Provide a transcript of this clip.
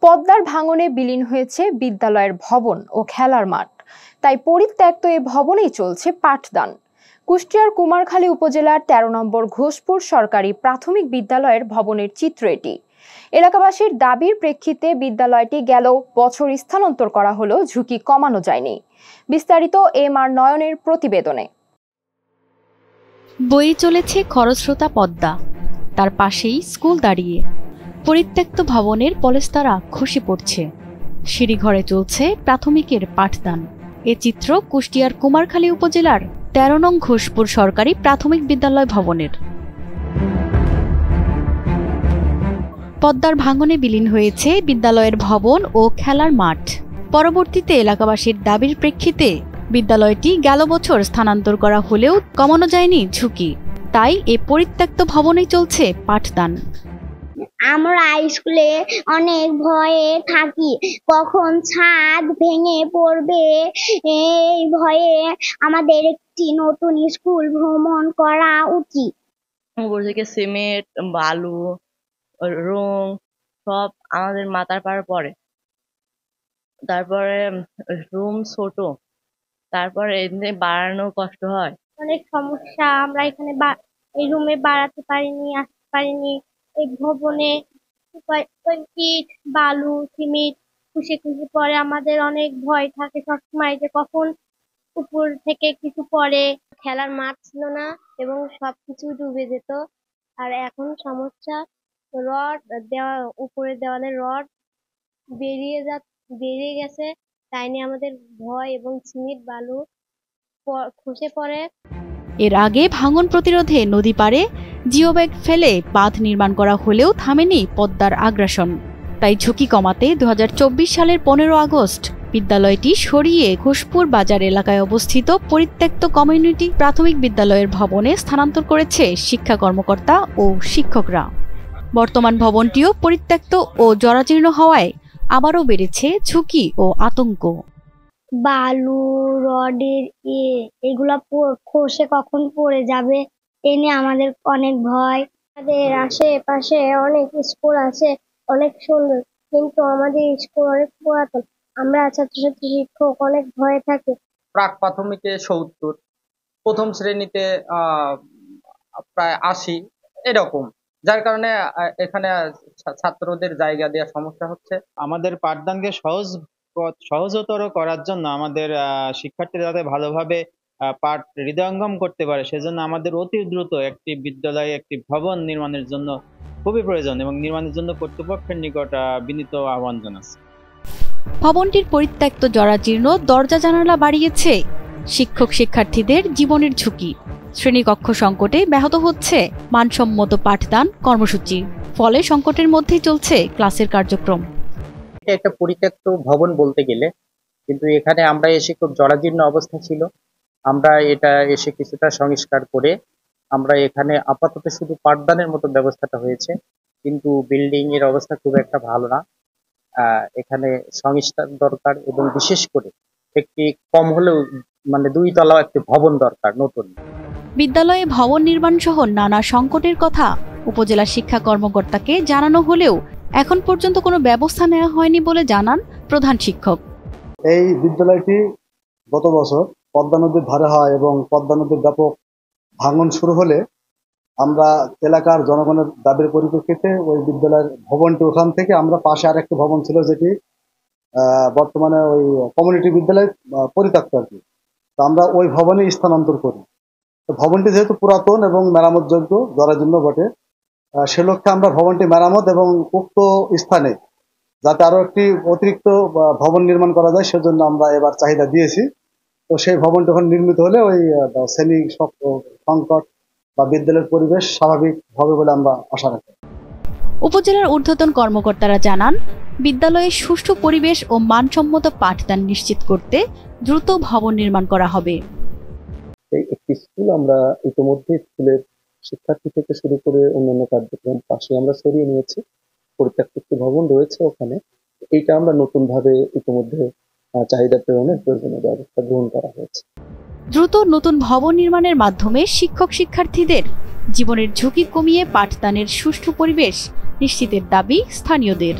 পদ্মার ভাঙনে বিলীন হয়েছে বিদ্যালয়ের ভবন ও খেলার মাঠ। তাই পরিত্যক্ত এই ভবনেই চলছে পাঠদান। কুষ্টিয়ার কুমারখালী উপজেলার ১৩ নম্বর ঘোষপুর সরকারি প্রাথমিক বিদ্যালয়ের ভবনের চিত্র এটি। এলাকাবাসীর দাবির প্রেক্ষিতে বিদ্যালয়টি গেল বছর স্থানান্তর করা হলেও ঝুঁকি কমানো যায়নি। বিস্তারিত এম.আর. নয়নের প্রতিবেদনে। বয়ে চলেছে খরস্রোতা পদ্মা, তার পাশেই স্কুল দাঁড়িয়ে। পরিত্যক্ত ভবনের পলেস্তারা খসে পড়ছে, সিঁড়িঘরে চলছে প্রাথমিকের পাঠদান। এ চিত্র কুষ্টিয়ার কুমারখালী উপজেলার ১৩ নং ঘোষপুর সরকারি প্রাথমিক বিদ্যালয় ভবনের। পদ্মার ভাঙনে বিলীন হয়েছে বিদ্যালয়ের ভবন ও খেলার মাঠ। পরবর্তীতে এলাকাবাসীর দাবির প্রেক্ষিতে বিদ্যালয়টি গেল বছর স্থানান্তর করা হলেও কমানো যায়নি ঝুঁকি। তাই এ পরিত্যক্ত ভবনেই চলছে পাঠদান। আমরা স্কুলে অনেক ভয়ে থাকি, কখন ছাদ ভেঙে পড়বে এই ভয়ে আমাদের একটি নতুন স্কুল ভ্রমণ করা উচিত। উপর থেকে সিমেন্ট, বালু, রং সব আমাদের মাথার পাড়ে পড়ে। তারপরে রুম ছোট, তারপরে এমনি বাড়ানো কষ্ট হয়। অনেক সমস্যা, আমরা এখানে এই রুমে বাড়াতে পারিনি, আসতে পারিনি। এই ভবনে ইট, বালু, সিমেন্ট খুশি পরে আমাদের অনেক ভয় থাকে সবসময় যে কখন উপর থেকে কিছু পড়ে। খেলার মাঠ ছিল না এবং সবকিছু ডুবে যেত। আর এখন সমস্যা, রড দেওয়া, উপরে দেওয়ালে রড বেরিয়ে গেছে, তাই নিয়ে আমাদের ভয় এবং সিমেন্ট বালু খসে পড়ে। এর আগে ভাঙন প্রতিরোধে নদী পাড়ে জিওব্যাগ ফেলে বাঁধ নির্মাণ করা হলেও থামেনি পদ্মার আগ্রাসন। তাই ঝুঁকি কমাতে ২০২৪ সালের ১৫ আগস্ট বিদ্যালয়টি সরিয়ে ঘোষপুর বাজার এলাকায় অবস্থিত পরিত্যক্ত কমিউনিটি প্রাথমিক বিদ্যালয়ের ভবনে স্থানান্তর করেছে শিক্ষা কর্মকর্তা ও শিক্ষকরা। বর্তমান ভবনটিও পরিত্যক্ত ও জরাজীর্ণ হওয়ায় আবারও বেড়েছে ঝুঁকি ও আতঙ্ক। বালু, রডের এগুলা খসে কখন পড়ে যাবে এ নিয়ে আমাদের অনেক ভয়। আমাদের আশেপাশে অনেক স্কুল আছে, অনেক সুন্দর, কিন্তু আমাদের স্কুল অনেক পুরাতন। আমরা ছাত্রছাত্রী শিক্ষক অনেক ভয়ে থাকি। প্রাক প্রাথমিকে ৭০, প্রথম শ্রেণীতে প্রায় ৮০ এরকম, যার কারণে এখানে ছাত্রদের জায়গা দেওয়া সমস্যা হচ্ছে। আমাদের পাঠদানকে সহজতর করার জন্য আমাদের শিক্ষার্থীরা যাতে ভালোভাবে পাঠ হৃদয়ঙ্গম করতে পারে, সেজন্য আমাদের অতি দ্রুত একটি বিদ্যালয়ে একটি ভবন নির্মাণের জন্য খুবই প্রয়োজন এবং নির্মাণের জন্য কর্তৃপক্ষের নিকট বিনীত আহ্বান জানাচ্ছি। ভবনটির পরিত্যক্ত জরাজীর্ণ দরজা জানালা বাড়িয়েছে শিক্ষক শিক্ষার্থীদের জীবনের ঝুঁকি। শ্রেণীকক্ষ সংকটে ব্যাহত হচ্ছে মানসম্মত পাঠদান কর্মসূচি, ফলে সংকটের মধ্যেই চলছে ক্লাসের কার্যক্রম। এটা একটা পরিত্যক্ত ভবন বলতে গেলে, কিন্তু এখানে আমরা এসে খুব জরাজীর্ণ অবস্থা ছিল। আমরা এটা এসে কিছুটা সংস্কার করে আমরা এখানে আপাতত শুধু পাঠদানের মতো ব্যবস্থাটা হয়েছে, কিন্তু বিল্ডিং এর অবস্থা খুব একটা ভালো না। এখানে সংস্কার দরকার এবং বিশেষ করে একটি কম হলেও ২ তলা একটি ভবন দরকার নতুন। বিদ্যালয়ে ভবন নির্মাণ সহ নানা সংকটের কথা উপজেলা শিক্ষা কর্মকর্তাকে জানানো হলেও এখন পর্যন্ত কোনো ব্যবস্থা নেওয়া হয়নি বলে জানান প্রধান শিক্ষক। এই বিদ্যালয়টি গত বছর পদ্মা নদীর ধারে হয় এবং পদ্মা নদীর ব্যাপক ভাঙন শুরু হলে আমরা এলাকার জনগণের দাবির পরিপ্রেক্ষিতে ওই বিদ্যালয়ের ভবনটি, ওখান থেকে আমরা পাশে আরেকটি ভবন ছিল যেটি বর্তমানে ওই কমিউনিটি বিদ্যালয় পরিত্যক্ত আর কি, তো আমরা ওই ভবনে স্থানান্তর করি। তো ভবনটি যেহেতু পুরাতন এবং মেরামতযোগ্য, জরাজীর্ণ বটে, সে লক্ষ্যে আমরা ভবনটি মেরামত এবং উক্ত স্থানে যাতে আরো একটি অতিরিক্ত ভবন নির্মাণ করা যায় সেজন্য আমরা এবার চাহিদা দিয়েছি। তো সেই ভবনটি এখন নির্মিত হলে ওই শ্রেণী সংকট বা বিদ্যালয়ের পরিবেশ স্বাভাবিক হবে বলে আমরা আশা রাখি। উপজেলার ঊর্ধ্বতন কর্মকর্তারা জানান, বিদ্যালয়ে সুষ্ঠু পরিবেশ ও মানসম্মত পাঠদান নিশ্চিত করতে দ্রুত ভবন নির্মাণ করা হবে। একটি স্কুল আমরা ইতিমধ্যে স্কুলের শিক্ষার্থী থেকে শুরু করে অন্যান্য কার্যক্রম পাশে আমরা সরিয়ে নিয়েছি। পরিত্যক্ত একটি ভবন রয়েছে ওখানে, এইটা আমরা নতুন ভাবে ইতিমধ্যে চাহিদা প্রেরণের প্রয়োজনীয় ব্যবস্থা গ্রহণ করা হয়েছে। দ্রুত নতুন ভবন নির্মাণের মাধ্যমে শিক্ষক শিক্ষার্থীদের জীবনের ঝুঁকি কমিয়ে পাঠদানের সুষ্ঠু পরিবেশ নিশ্চিতের দাবি স্থানীয়দের।